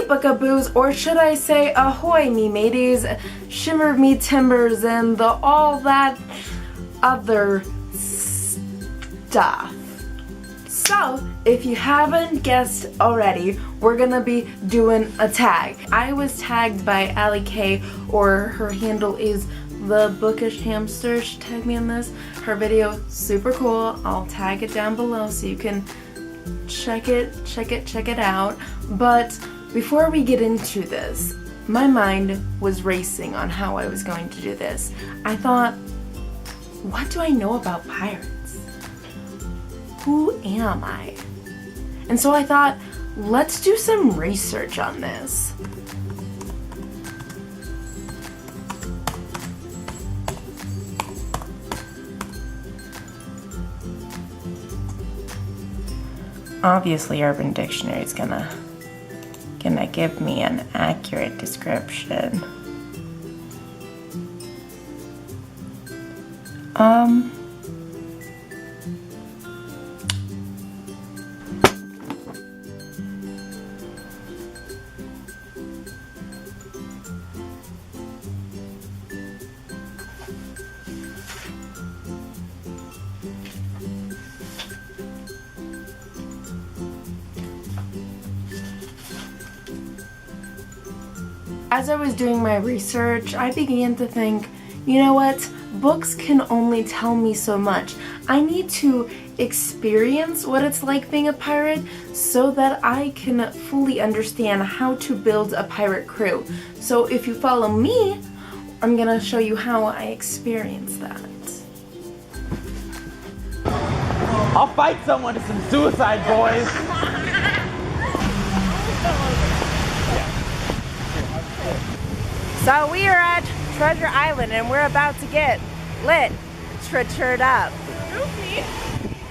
buckaboos, or should I say ahoy me mateys, shimmer me timbers, and the all that other stuff. So, if you haven't guessed already, we're gonna be doing a tag. I was tagged by Allie K, or her handle is The Bookish Hamster. She tagged me in this. Her video, super cool. I'll tag it down below so you can check it out. But before we get into this, my mind was racing on how I was going to do this. I thought, what do I know about pirates? Who am I? And so I thought, let's do some research on this. Obviously, Urban Dictionary is gonna give me an accurate description. As I was doing my research, I began to think, you know what? Books can only tell me so much. I need to experience what it's like being a pirate so that I can fully understand how to build a pirate crew. So if you follow me, I'm gonna show you how I experience that. I'll fight someone to some suicide, boys. So we are at Treasure Island and we're about to get lit, treasured up.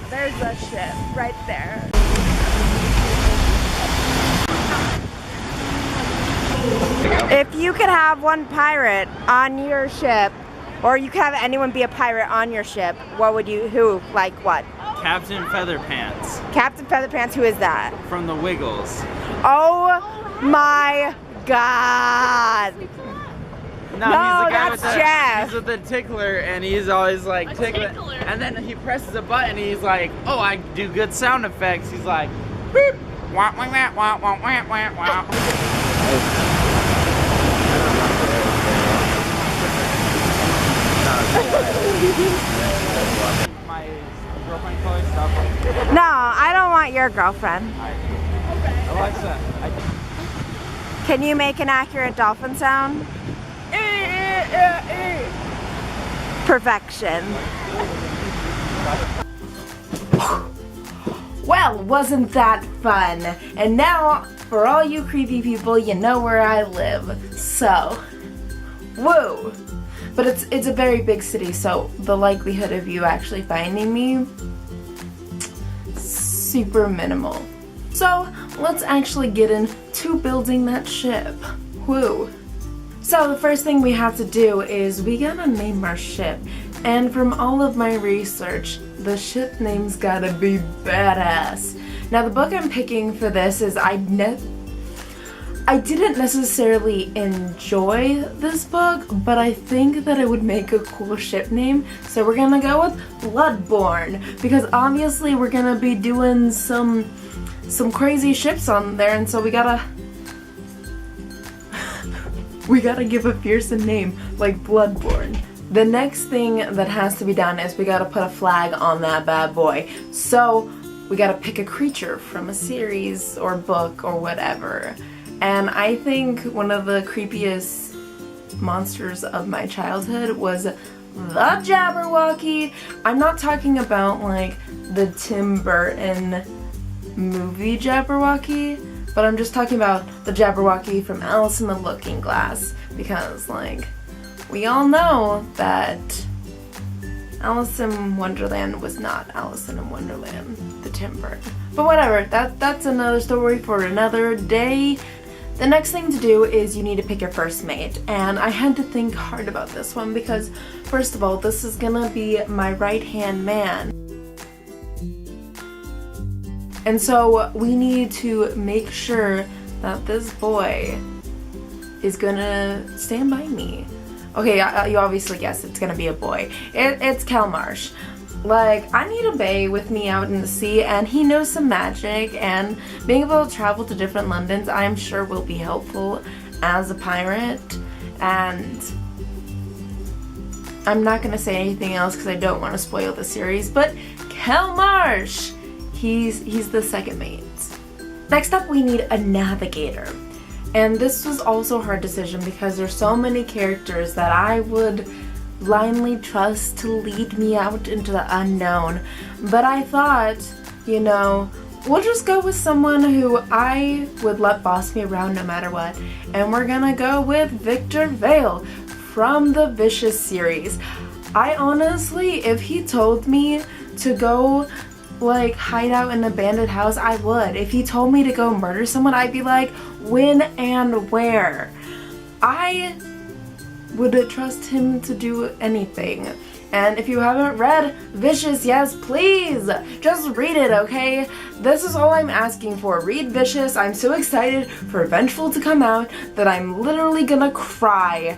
There's a ship right there. If you could have one pirate on your ship, or you could have anyone be a pirate on your ship, what would you, who, like what? Captain Featherpants. Captain Featherpants, who is that? From the Wiggles. Oh my God. No, he's the guy with Jeff. He's with the tickler, and he's always like tickling. And then he presses a button. He's like, "Oh, I do good sound effects." He's like, "Beep, wah wah wah wah wah wah wah wah." My girlfriend color stuff. No, I don't want your girlfriend. Alexa, Can you make an accurate dolphin sound? Perfection. Well, wasn't that fun? And now, for all you creepy people, you know where I live. So, woo! But it's a very big city, so the likelihood of you actually finding me, super minimal. So, let's actually get into building that ship. Woo! So the first thing we have to do is we gotta name our ship. And from all of my research, the ship name's gotta be badass. Now the book I'm picking for this is I didn't necessarily enjoy this book, but I think that it would make a cool ship name. So we're gonna go with Bloodborne, because obviously we're gonna be doing some crazy ships on there, and so we gotta give a fearsome name like Bloodborne. The next thing that has to be done is we gotta put a flag on that bad boy. So we gotta pick a creature from a series or book or whatever. And I think one of the creepiest monsters of my childhood was the Jabberwocky. I'm not talking about like the Tim Burton movie Jabberwocky, but I'm just talking about the Jabberwocky from Alice in the Looking Glass, because like we all know that Alice in Wonderland was not Alice in Wonderland, the Tim Burton. But whatever, that's another story for another day. The next thing to do is you need to pick your first mate, and I had to think hard about this one because first of all, this is gonna be my right-hand man. And so we need to make sure that this boy is gonna stand by me. Okay, you obviously guessed it's gonna be a boy. It's Cal Marsh. Like, I need a bae with me out in the sea, and he knows some magic, and being able to travel to different Londons, I'm sure will be helpful as a pirate. And I'm not gonna say anything else because I don't want to spoil the series, but Cal Marsh! He's the second mate. Next up, we need a navigator. And this was also a hard decision because there's so many characters that I would blindly trust to lead me out into the unknown. But I thought, you know, we'll just go with someone who I would let boss me around no matter what. And we're gonna go with Victor Vale from the Vicious series. I honestly, if he told me to go like hide out in an abandoned house, I would. If he told me to go murder someone, I'd be like, when and where? I would trust him to do anything. And if you haven't read Vicious, yes, please, just read it, okay? This is all I'm asking for. Read Vicious. I'm so excited for Vengeful to come out that I'm literally gonna cry.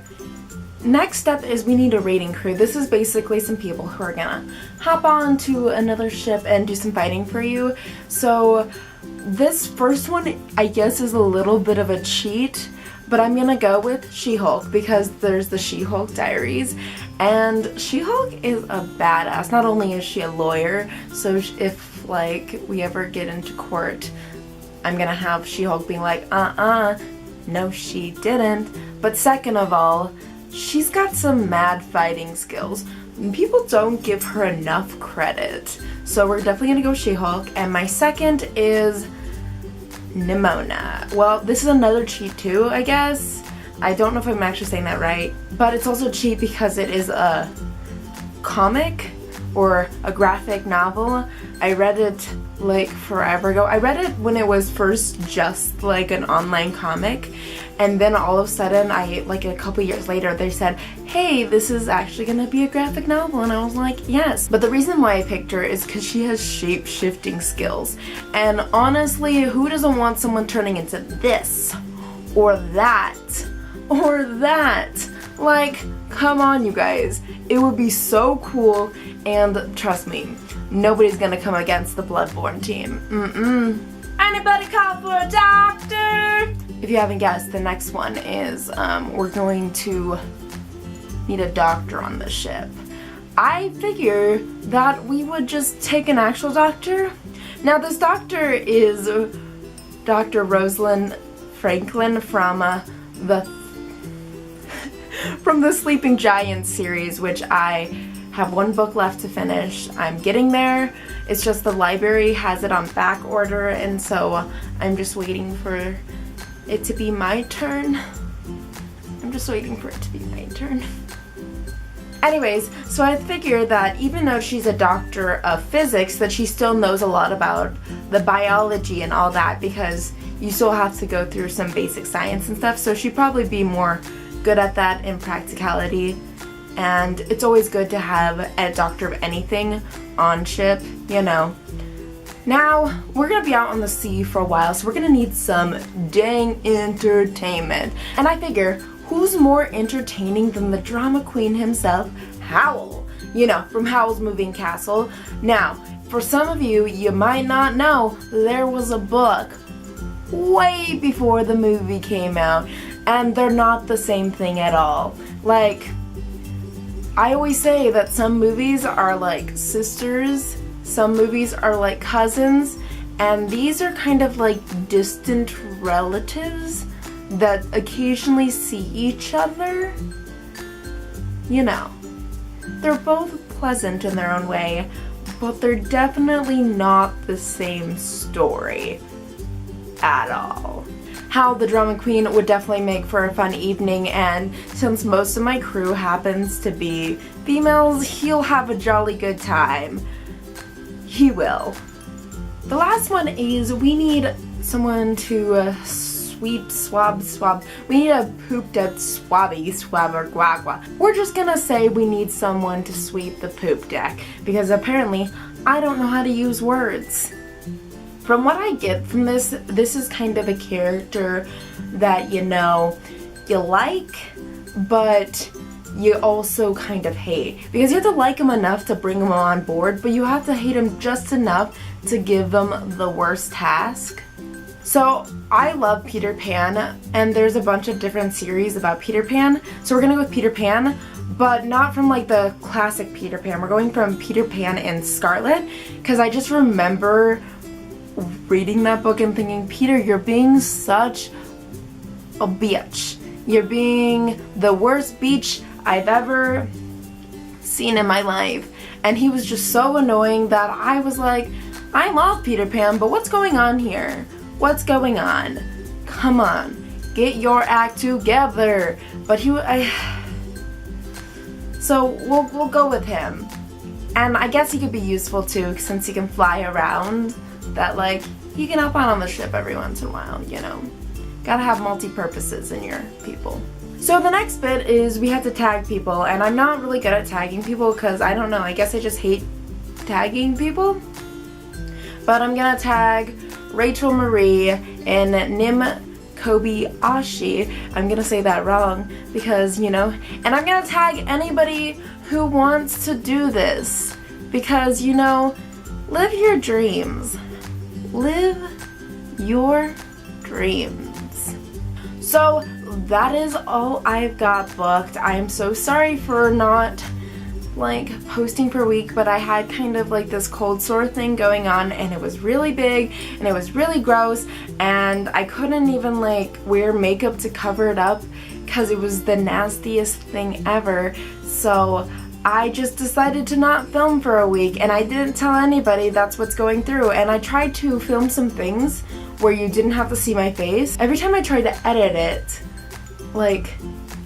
Next up is we need a raiding crew. This is basically some people who are gonna hop on to another ship and do some fighting for you. So this first one, I guess, is a little bit of a cheat, but I'm gonna go with She-Hulk because there's the She-Hulk Diaries, and She-Hulk is a badass. Not only is she a lawyer, so if like we ever get into court, I'm gonna have She-Hulk being like, no she didn't. But second of all, she's got some mad fighting skills. People don't give her enough credit. So we're definitely gonna go She-Hulk. And my second is Nimona. Well, this is another cheat too, I guess. I don't know if I'm actually saying that right. But it's also cheat because it is a comic or a graphic novel. I read it like forever ago. I read it when it was first just like an online comic, and then all of a sudden like a couple years later they said, hey, this is actually gonna be a graphic novel, and I was like, yes. But the reason why I picked her is because she has shape-shifting skills, and honestly, who doesn't want someone turning into this or that or that? Like, come on, you guys. It would be so cool, and trust me, nobody's gonna come against the Bloodborne team. Anybody call for a doctor? If you haven't guessed, the next one is we're going to need a doctor on the ship. I figure that we would just take an actual doctor. Now, this doctor is Dr. Rosalind Franklin from the Sleeping Giants series, which I have one book left to finish. I'm getting there. It's just the library has it on back order, and so I'm just waiting for it to be my turn. I'm just waiting for it to be my turn. Anyways, so I figured that even though she's a doctor of physics, that she still knows a lot about the biology and all that, because you still have to go through some basic science and stuff, so she'd probably be more good at that in practicality. And it's always good to have a doctor of anything on ship, you know. Now, we're gonna be out on the sea for a while, so we're gonna need some dang entertainment. And I figure, who's more entertaining than the drama queen himself, Howl? You know, from Howl's Moving Castle. Now, for some of you, you might not know, there was a book way before the movie came out, and they're not the same thing at all. Like, I always say that some movies are like sisters, some movies are like cousins, and these are kind of like distant relatives that occasionally see each other. You know, they're both pleasant in their own way, but they're definitely not the same story at all. Howl the Drama Queen would definitely make for a fun evening, and since most of my crew happens to be females, he'll have a jolly good time. He will. The last one is we need someone to swab. We need a pooped up swabber guagua. We're just gonna say we need someone to sweep the poop deck, because apparently I don't know how to use words. From what I get from this is kind of a character that, you know, you like, but you also kind of hate. Because you have to like him enough to bring him on board, but you have to hate him just enough to give them the worst task. So I love Peter Pan, and there's a bunch of different series about Peter Pan. So we're gonna go with Peter Pan, but not from like the classic Peter Pan. We're going from Peter Pan and Scarlet, because I just remember reading that book and thinking, Peter, you're being such a bitch. You're being the worst bitch I've ever seen in my life. And he was just so annoying that I was like, I love Peter Pan, but what's going on here? What's going on? Come on, get your act together. But so we'll go with him. And I guess he could be useful too, since he can fly around. That like, he can hop on the ship every once in a while, you know. Gotta have multi-purposes in your people. So the next bit is we have to tag people, and I'm not really good at tagging people because I don't know, I guess I just hate tagging people. But I'm gonna tag Rachel Marie and Nim Kobayashi. I'm gonna say that wrong because, you know, and I'm gonna tag anybody who wants to do this because, you know, live your dreams. Live your dreams. So that is all I've got booked. I am so sorry for not like posting for a week, but I had kind of like this cold sore thing going on, and it was really big and it was really gross, and I couldn't even like wear makeup to cover it up because it was the nastiest thing ever. So I just decided to not film for a week, and I didn't tell anybody that's what's going through. And I tried to film some things where you didn't have to see my face. Every time I tried to edit it, like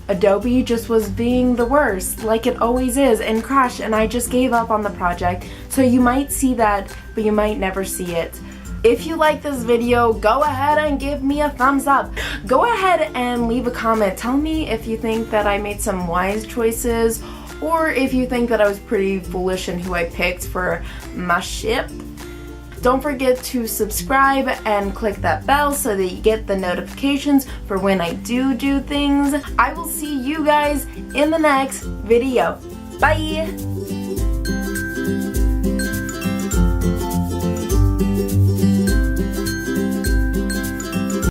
Adobe just was being the worst, like it always is, and crashed, and I just gave up on the project. So you might see that, but you might never see it. If you like this video, go ahead and give me a thumbs up. Go ahead and leave a comment. Tell me if you think that I made some wise choices, or if you think that I was pretty foolish in who I picked for my ship. Don't forget to subscribe and click that bell so that you get the notifications for when I do things. I will see you guys in the next video. Bye!